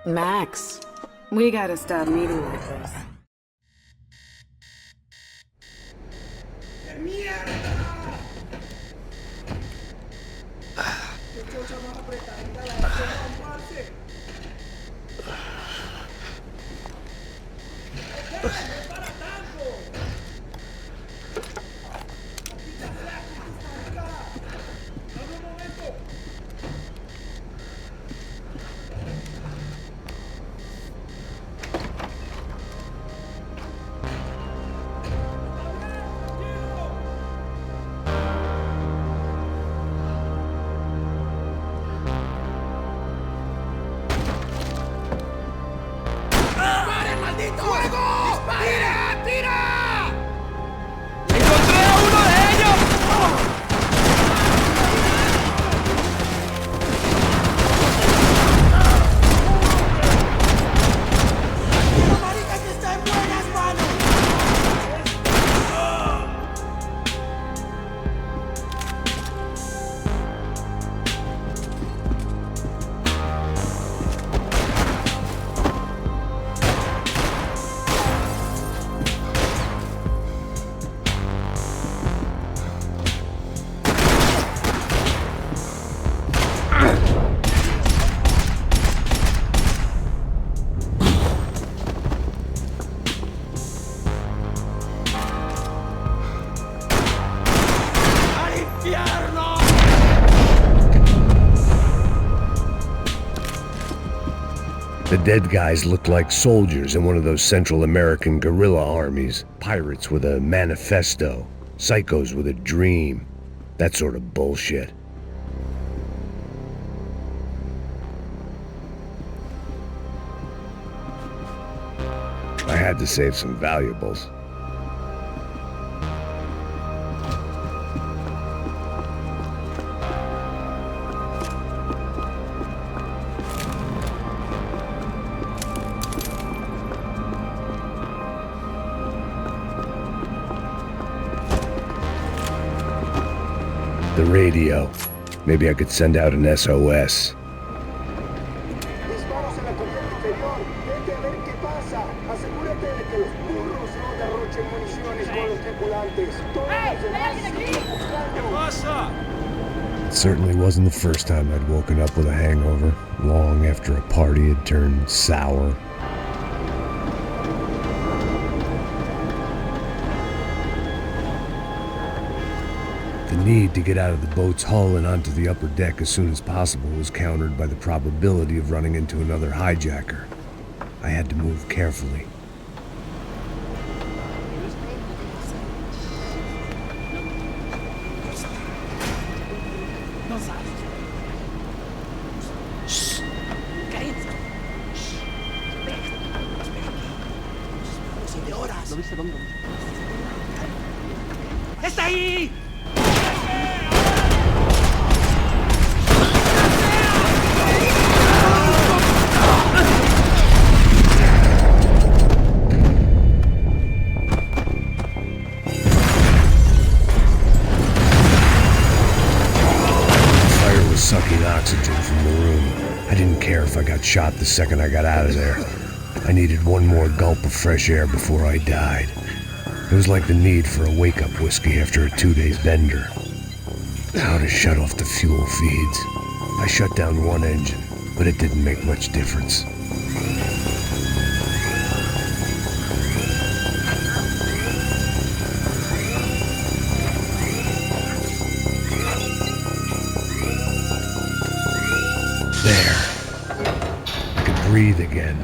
Max, we gotta stop meeting like this. The dead guys looked like soldiers in one of those Central American guerrilla armies. Pirates with a manifesto. Psychos with a dream. That sort of bullshit. I had to save some valuables. The radio. Maybe I could send out an SOS. It certainly wasn't the first time I'd woken up with a hangover, long after a party had turned sour. The need to get out of the boat's hull and onto the upper deck as soon as possible was countered by the probability of running into another hijacker. I had to move carefully. ¡Está ahí! Sucking oxygen from the room. I didn't care if I got shot the second I got out of there. I needed one more gulp of fresh air before I died. It was like the need for a wake-up whiskey after a 2-day bender. How to shut off the fuel feeds. I shut down one engine, but it didn't make much difference. Breathe again.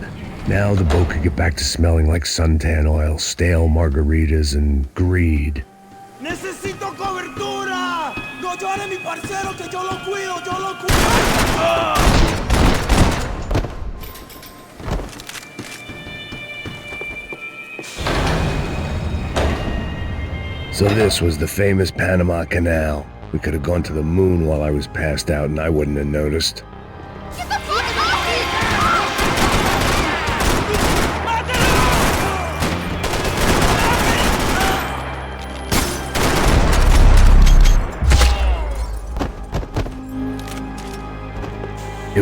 Now the boat could get back to smelling like suntan oil, stale margaritas, and greed. ¡Necesito cobertura! ¡No llore mi parcero que yo lo cuido, yo lo cuido! So this was the famous Panama Canal. We could have gone to the moon while I was passed out and I wouldn't have noticed. It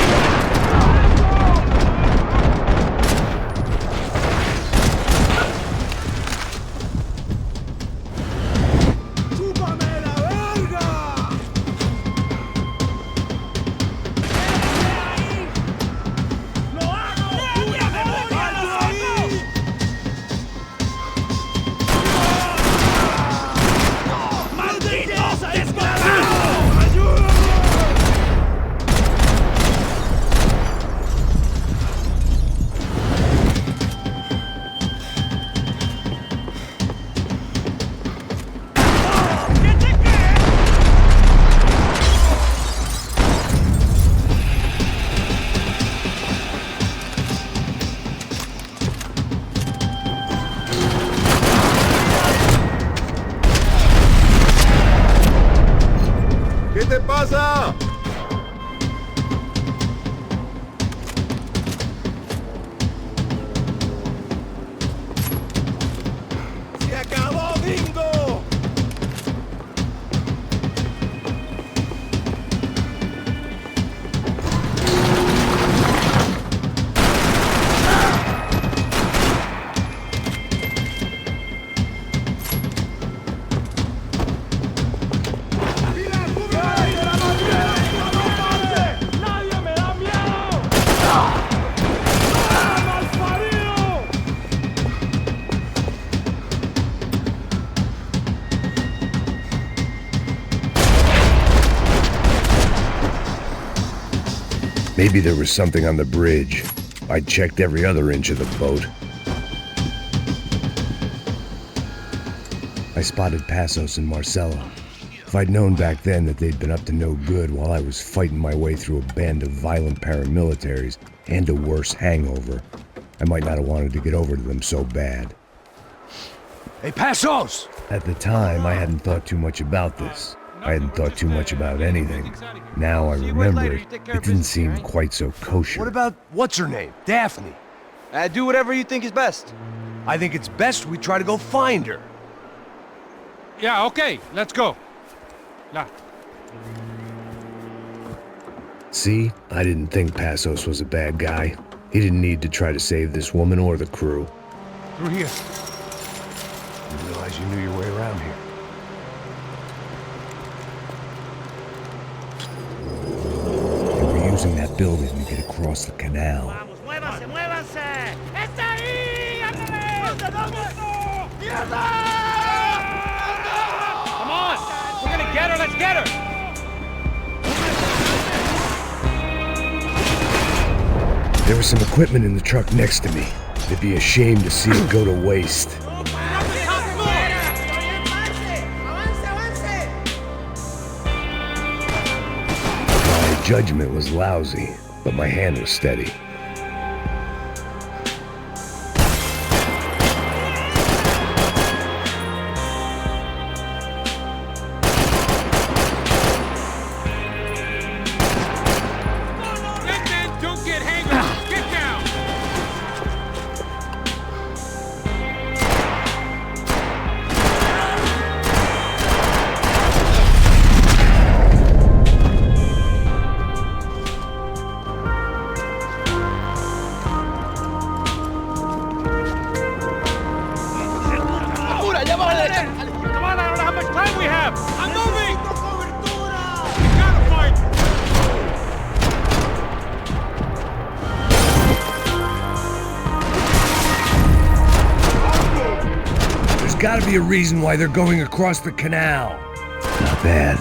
pasa? ¡Se acabó, bingo! Maybe there was something on the bridge. I checked every other inch of the boat. I spotted Passos and Marcelo. If I'd known back then that they'd been up to no good while I was fighting my way through a band of violent paramilitaries and a worse hangover, I might not have wanted to get over to them so bad. Hey, Passos! At the time, I hadn't thought too much about this. I hadn't thought too much about anything. Now I remember it didn't seem quite so kosher. What about what's her name? Daphne. Do whatever you think is best. I think it's best we try to go find her. Yeah, okay, let's go. La. See, I didn't think Passos was a bad guy. He didn't need to try to save this woman or the crew. Through here. Didn't realize you knew your way around here. They were using that building to get across the canal. Vamos, muévanse, muévanse. ¡Está ahí! ¡Ándale! Come on! We're gonna get her, let's get her! There was some equipment in the truck next to me. It'd be a shame to see it go to waste. My judgment was lousy, but my hand was steady. Don't get hangers! Get down! Come on, I don't know how much time we have! I'm moving! We gotta fight! There's gotta be a reason why they're going across the canal. Not bad.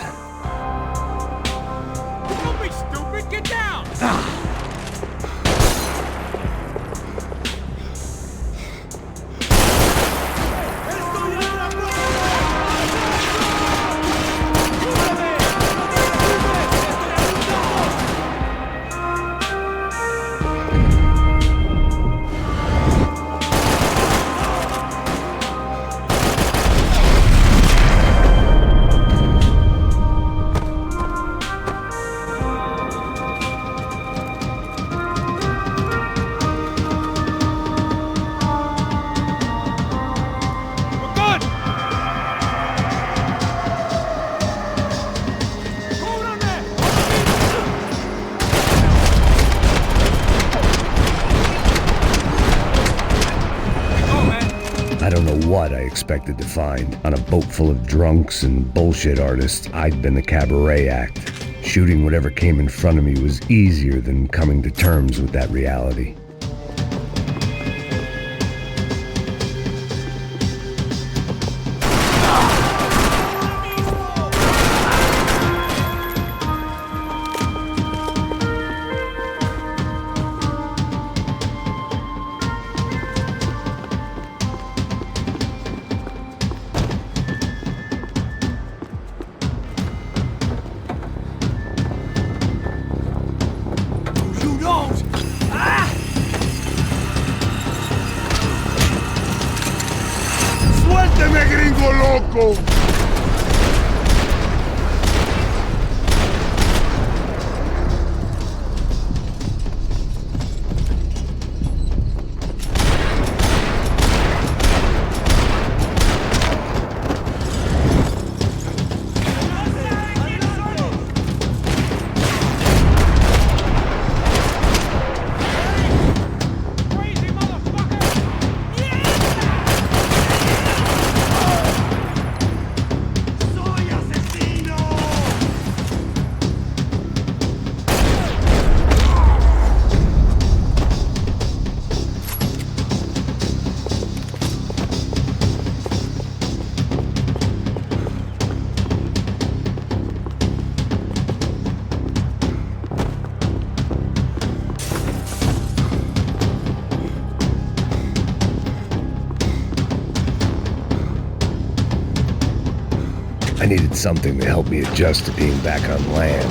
Don't be stupid, get down! I don't know what I expected to find. On a boat full of drunks and bullshit artists, I'd been the cabaret act. Shooting whatever came in front of me was easier than coming to terms with that reality. You don't! Ah! I needed something to help me adjust to being back on land.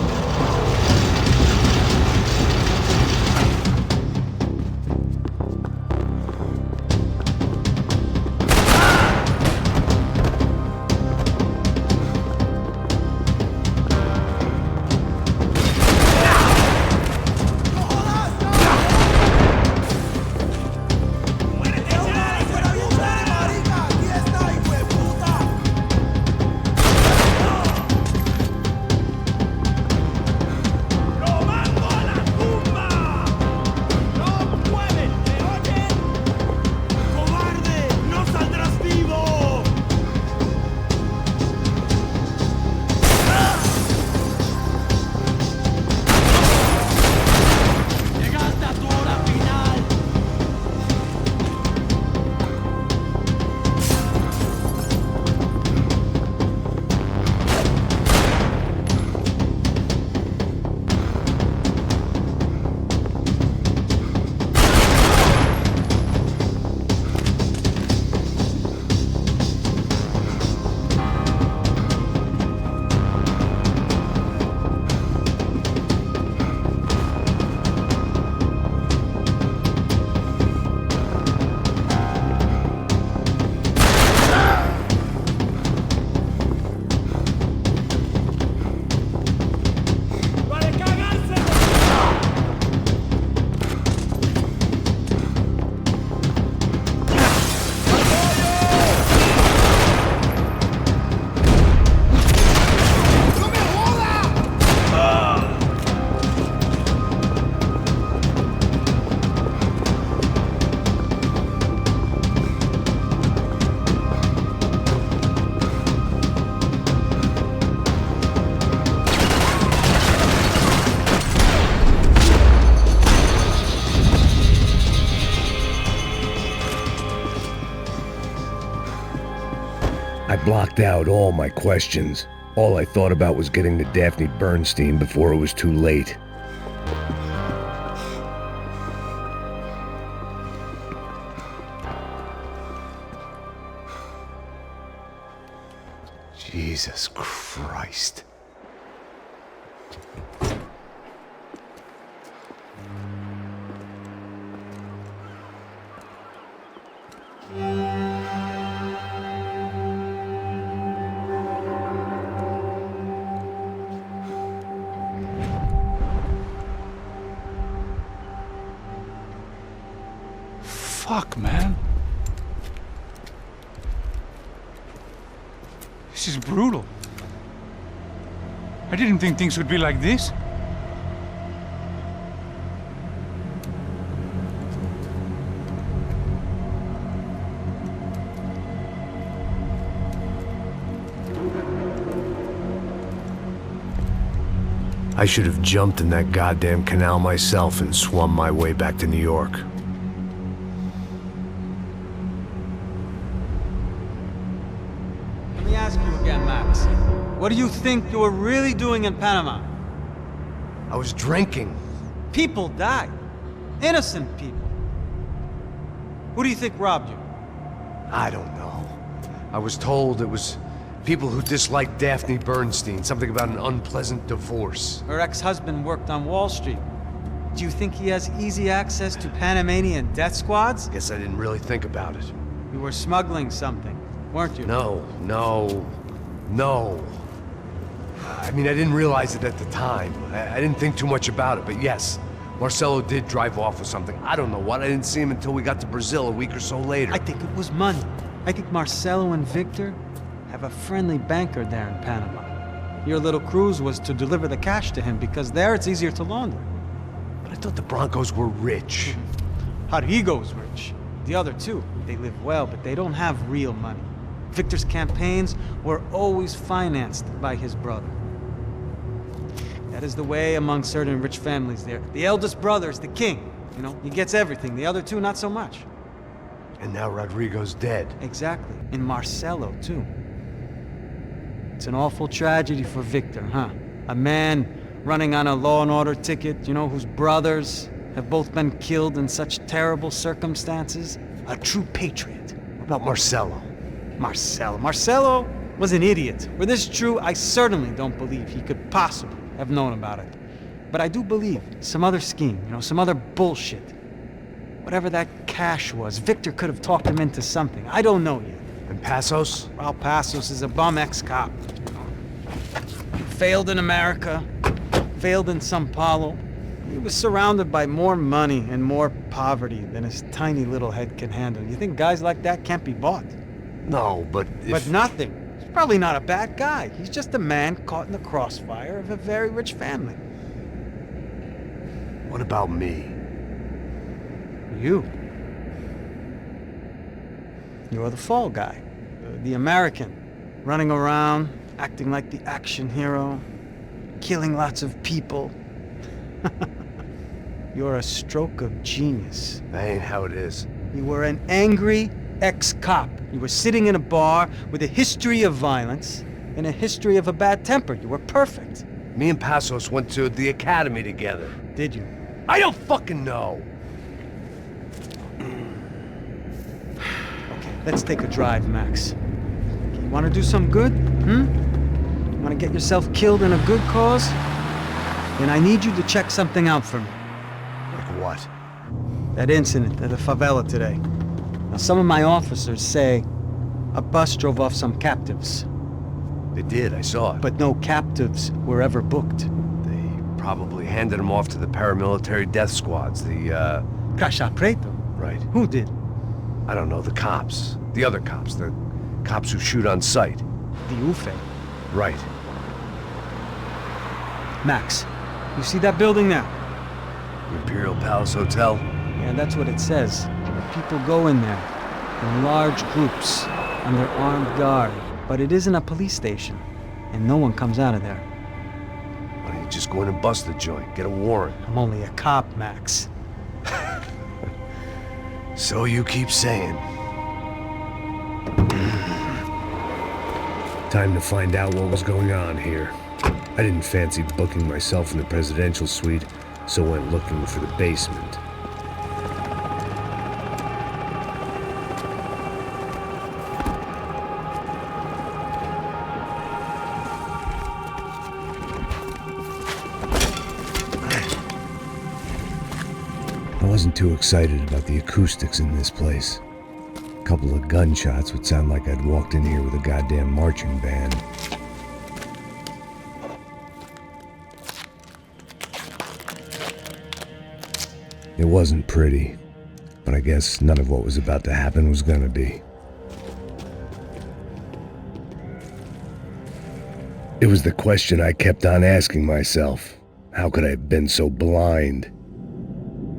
I blocked out all my questions. All I thought about was getting to Daphne Bernstein before it was too late. Jesus Christ. Fuck, man. This is brutal. I didn't think things would be like this. I should have jumped in that goddamn canal myself and swum my way back to New York. Let me ask you again, Max. What do you think you were really doing in Panama? I was drinking. People died. Innocent people. Who do you think robbed you? I don't know. I was told it was people who disliked Daphne Bernstein, something about an unpleasant divorce. Her ex-husband worked on Wall Street. Do you think he has easy access to Panamanian death squads? Guess I didn't really think about it. You were smuggling something, weren't you? No. I mean, I didn't realize it at the time. I didn't think too much about it, but yes, Marcelo did drive off with something. I don't know what. I didn't see him until we got to Brazil a week or so later. I think it was money. I think Marcelo and Victor have a friendly banker there in Panama. Your little cruise was to deliver the cash to him because there it's easier to launder. But I thought the Broncos were rich. Rodrigo's rich. The other two, they live well, but they don't have real money. Victor's campaigns were always financed by his brother. That is the way among certain rich families there. The eldest brother is the king. You know, he gets everything. The other two, not so much. And now Rodrigo's dead. Exactly. And Marcelo, too. It's an awful tragedy for Victor, huh? A man running on a law and order ticket, you know, whose brothers have both been killed in such terrible circumstances. A true patriot. What about Marcelo? Marcelo, was an idiot. Were this true, I certainly don't believe he could possibly have known about it. But I do believe some other scheme, some other bullshit. Whatever that cash was, Victor could have talked him into something. I don't know yet. And Passos? Well, Passos is a bum ex-cop. Failed in America, failed in São Paulo. He was surrounded by more money and more poverty than his tiny little head can handle. You think guys like that can't be bought? No, but if... But nothing. He's probably not a bad guy. He's just a man caught in the crossfire of a very rich family. What about me? You. You're the fall guy. The American. Running around, acting like the action hero. Killing lots of people. You're a stroke of genius. That ain't how it is. You were an angry ex-cop. You were sitting in a bar with a history of violence and a history of a bad temper. You were perfect. Me and Passos went to the academy together. Did you? I don't fucking know! Okay, let's take a drive, Max. Okay, you want to do some good? You want to get yourself killed in a good cause? Then I need you to check something out for me. Like what? That incident at the favela today. Now, some of my officers say a bus drove off some captives. They did, I saw it. But no captives were ever booked. They probably handed them off to the paramilitary death squads, the, Caixa Preto? Right. Who did? I don't know, the cops. The other cops. The cops who shoot on sight. The UFE. Right. Max, you see that building now? Imperial Palace Hotel? Yeah, that's what it says. People go in there in large groups under armed guard. But it isn't a police station, and no one comes out of there. Why don't you just go in and bust the joint? Get a warrant. I'm only a cop, Max. So you keep saying. Time to find out what was going on here. I didn't fancy booking myself in the presidential suite, so went looking for the basement. I wasn't too excited about the acoustics in this place. A couple of gunshots would sound like I'd walked in here with a goddamn marching band. It wasn't pretty, but I guess none of what was about to happen was gonna be. It was the question I kept on asking myself. How could I have been so blind?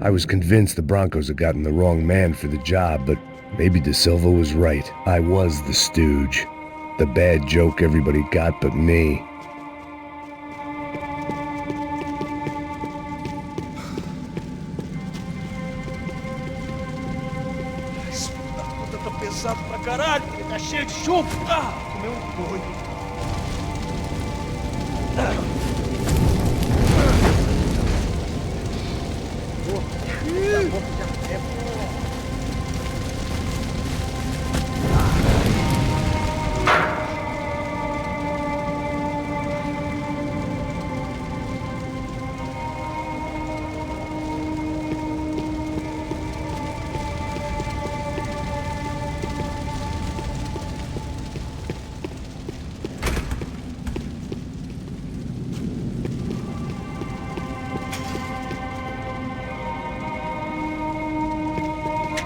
I was convinced the Broncos had gotten the wrong man for the job, but maybe De Silva was right. I was the stooge. The bad joke everybody got but me. Tá pesado pra caralho, tá cheio de chumbo. Comeu boi.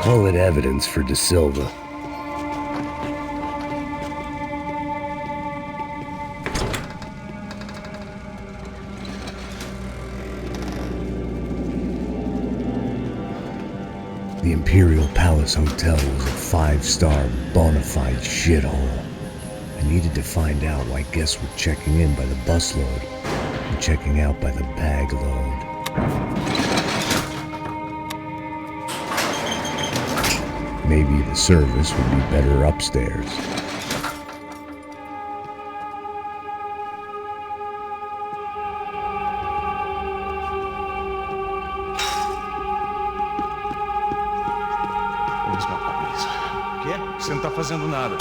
Call it evidence for De Silva. The Imperial Palace Hotel was a five-star, bona fide shithole. I needed to find out why guests were checking in by the busload and checking out by the bag load. Maybe the service would be better upstairs. Quê? Você não tá fazendo nada.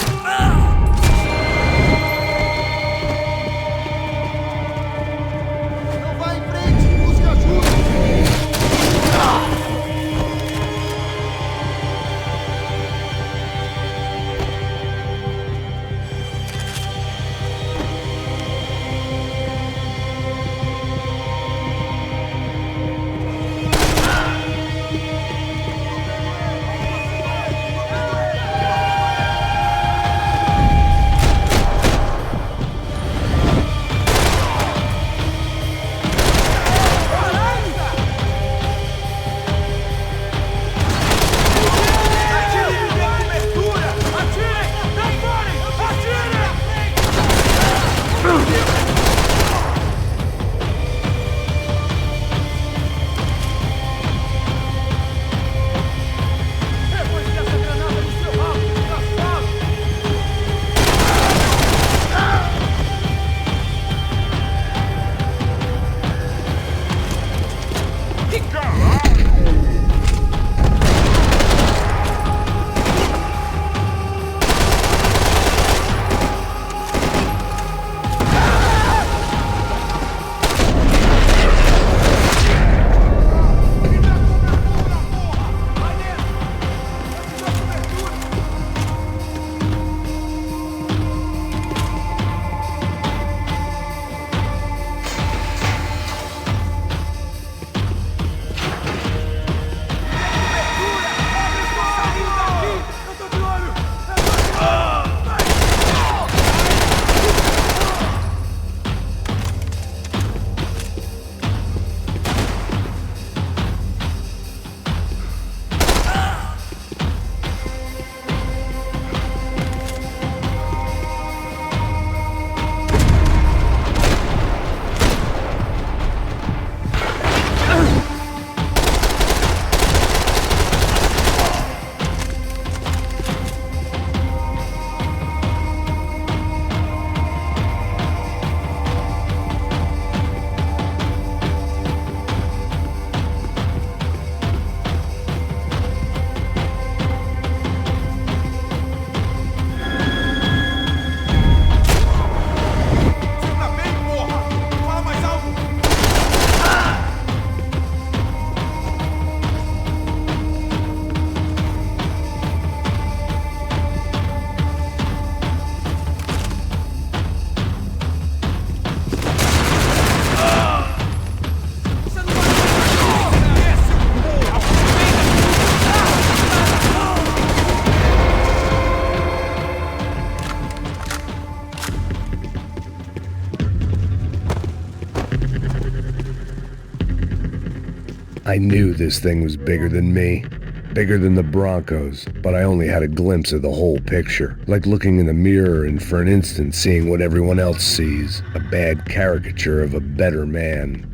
I knew this thing was bigger than me, bigger than the Broncos, but I only had a glimpse of the whole picture, like looking in the mirror and for an instant seeing what everyone else sees, a bad caricature of a better man.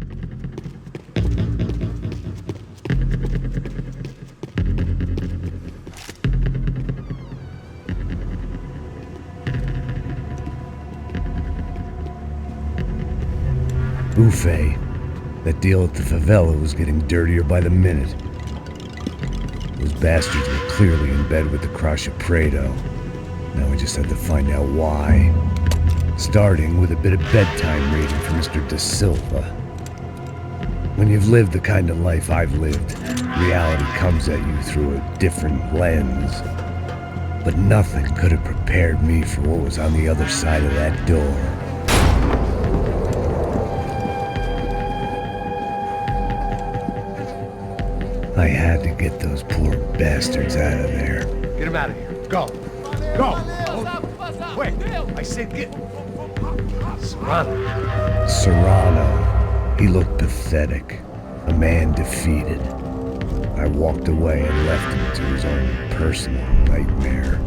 Buffet. That deal at the favela was getting dirtier by the minute. Those bastards were clearly in bed with the Crusher Prado. Now I just had to find out why. Starting with a bit of bedtime reading for Mr. De Silva. When you've lived the kind of life I've lived, reality comes at you through a different lens. But nothing could have prepared me for what was on the other side of that door. I had to get those poor bastards out of there. Get him out of here. Go. Go. Wait. I said get... Serrano. Serrano. He looked pathetic. A man defeated. I walked away and left him to his own personal nightmare.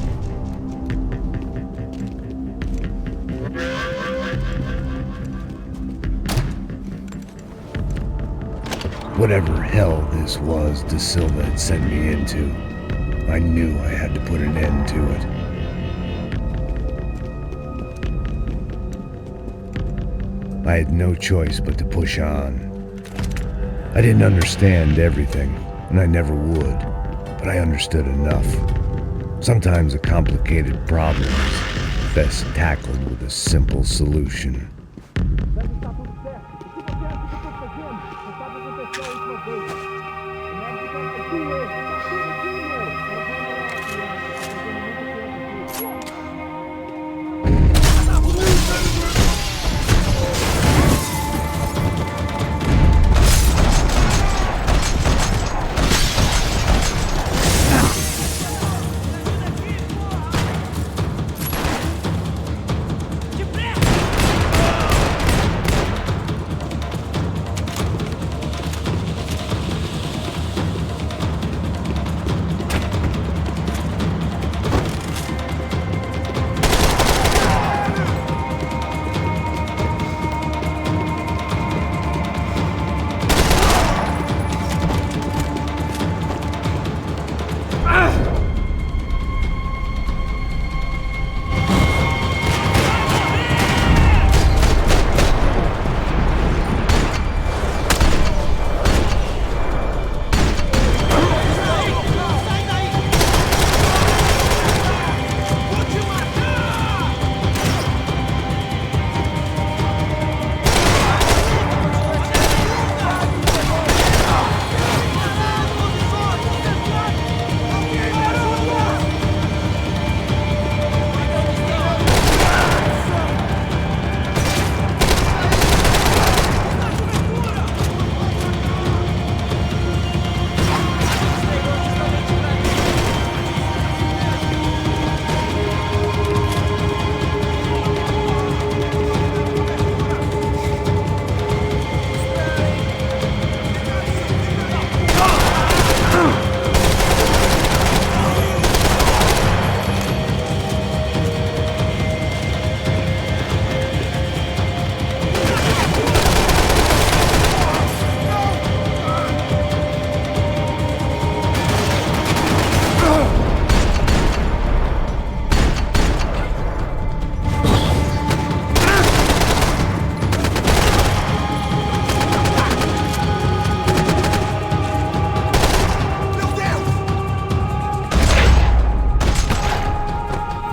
Whatever hell this was De Silva had sent me into, I knew I had to put an end to it. I had no choice but to push on. I didn't understand everything, and I never would, but I understood enough. Sometimes a complicated problem is best tackled with a simple solution.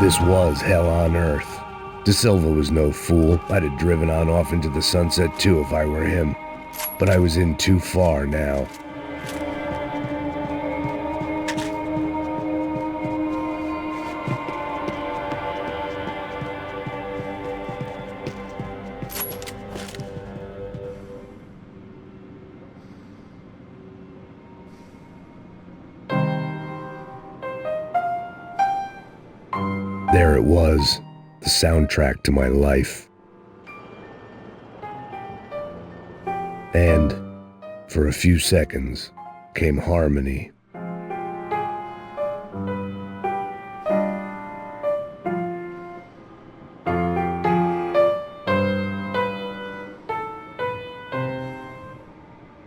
This was hell on earth. De Silva was no fool. I'd have driven on off into the sunset too if I were him. But I was in too far now. There it was, the soundtrack to my life. And For a few seconds came harmony.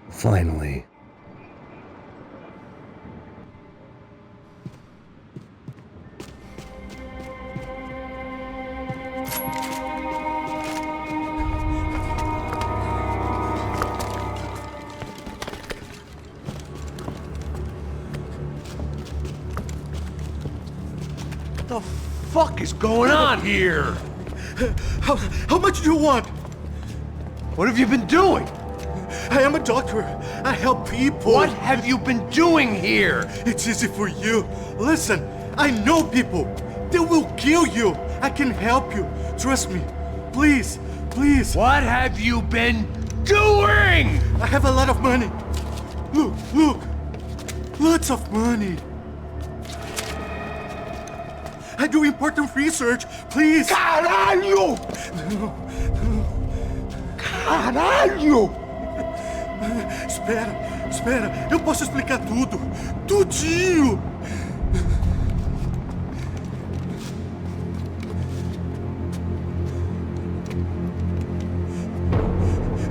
Finally. What the fuck is going on here? How much do you want? What have you been doing? I am a doctor. I help people. What have you been doing here? It's easy for you. Listen, I know people. They will kill you. I can help you. Trust me. Please, please. What have you been doing? I have a lot of money. Look, look. Lots of money. I do important research. Please. Caralho! Caralho! Espera, espera. Eu posso explicar tudo. Tudinho.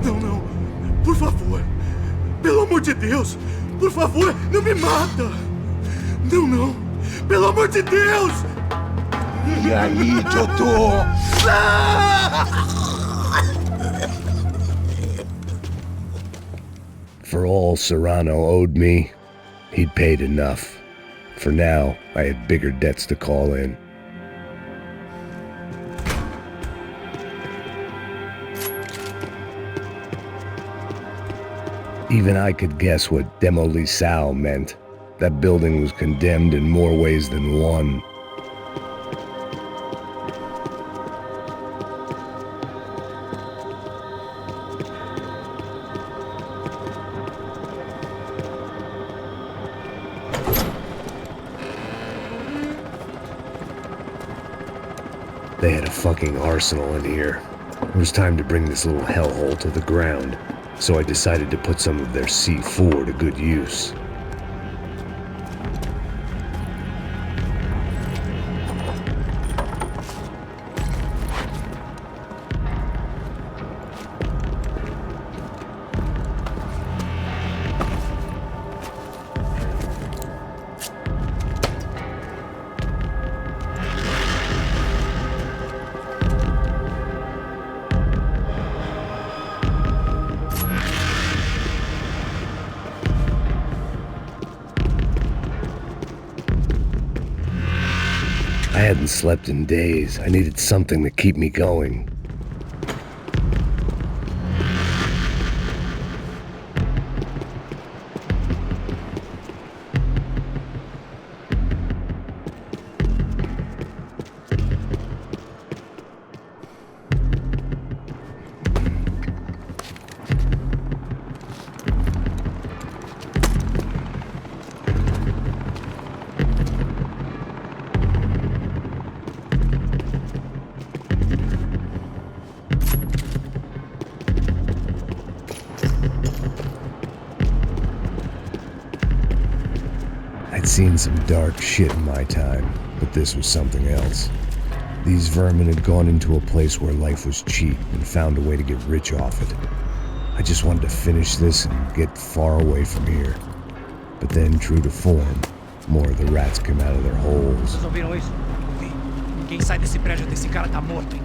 Não, não. Por favor. Pelo amor de Deus. Por favor, não me mata. Não, não. Pelo amor de Deus. E aí, doutor? For all Serrano owed me, he'd paid enough. For now, I had bigger debts to call in. Even I could guess what demolição meant. That building was condemned in more ways than one. They had a fucking arsenal in here. It was time to bring this little hellhole to the ground, so I decided to put some of their C4 to good use. I hadn't slept in days. I needed something to keep me going. I'd seen some dark shit in my time, but this was something else. These vermin had gone into a place where life was cheap and found a way to get rich off it. I just wanted to finish this and get far away from here. But then, true to form, more of the rats came out of their holes. Vocês ouviram isso? Ouvi. Ninguém sai desse prédio até esse cara tá morto, hein?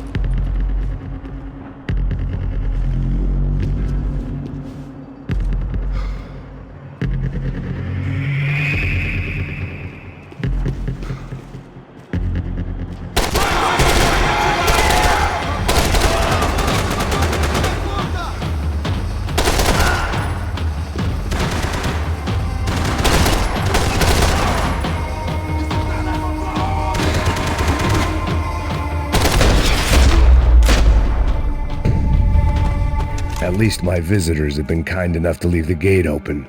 At least my visitors had been kind enough to leave the gate open.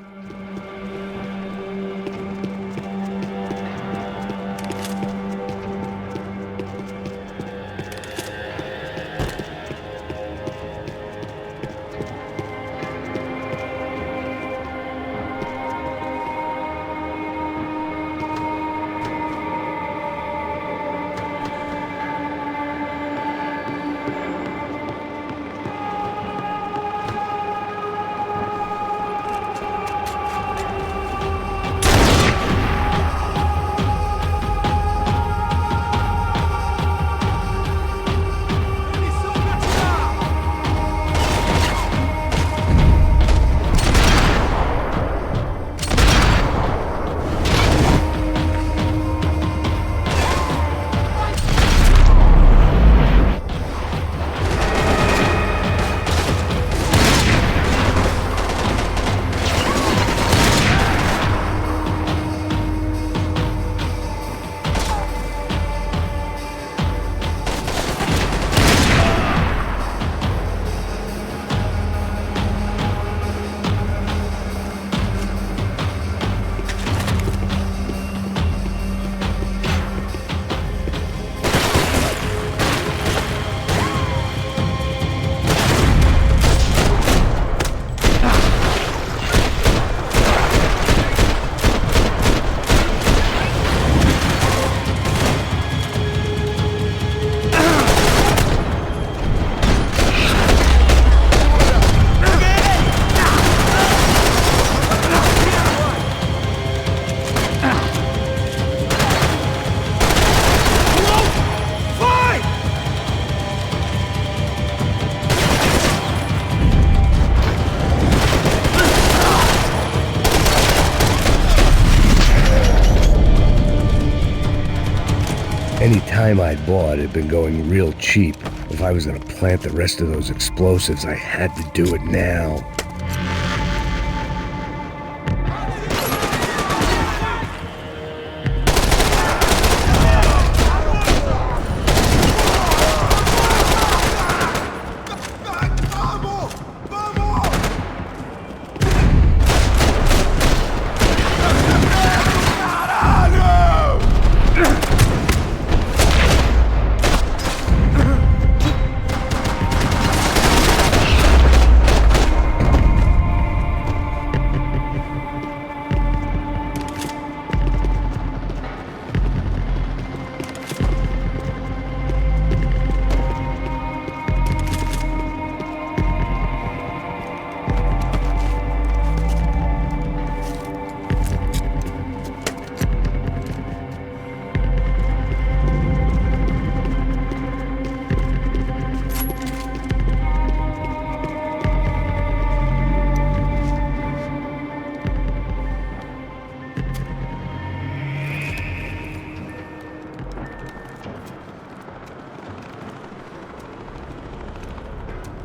Any time I bought had been going real cheap. If I was gonna plant the rest of those explosives, I had to do it now.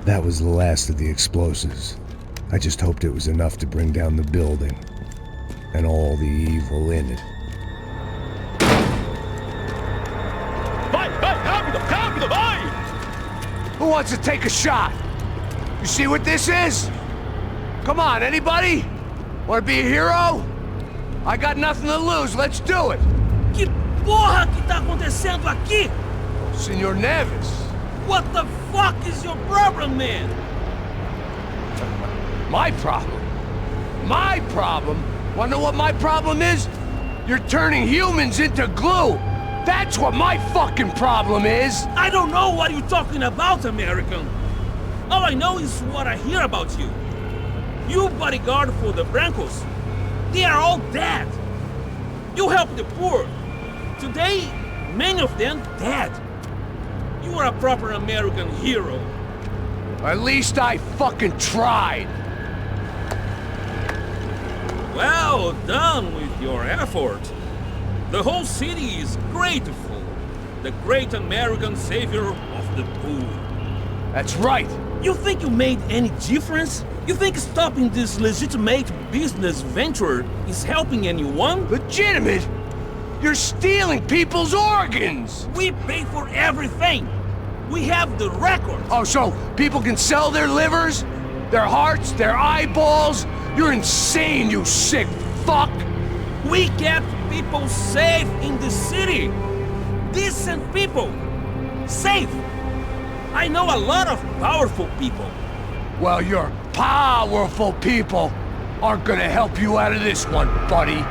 That was the last of the explosives. I just hoped it was enough to bring down the building and all the evil in it. Vai, rápido, rápido, vai! Who wants to take a shot? You see what this is? Come on, anybody? Want to be a hero? I got nothing to lose, let's do it! Que porra que tá acontecendo aqui? Senor Neves. What the fuck is your problem, man? My problem? My problem? Wanna know what my problem is? You're turning humans into glue! That's what my fucking problem is! I don't know what you're talking about, American. All I know is what I hear about you. You bodyguard for the Brancos. They are all dead. You help the poor. Today, many of them dead. You are a proper American hero. At least I fucking tried. Well done with your effort. The whole city is grateful. The great American savior of the poor. That's right. You think you made any difference? You think stopping this legitimate business venture is helping anyone? Legitimate? You're stealing people's organs! We pay for everything. We have the record. Oh, so people can sell their livers? Their hearts? Their eyeballs? You're insane, you sick fuck! We kept people safe in the city. Decent people. Safe. I know a lot of powerful people. Well, your powerful people aren't gonna help you out of this one, buddy.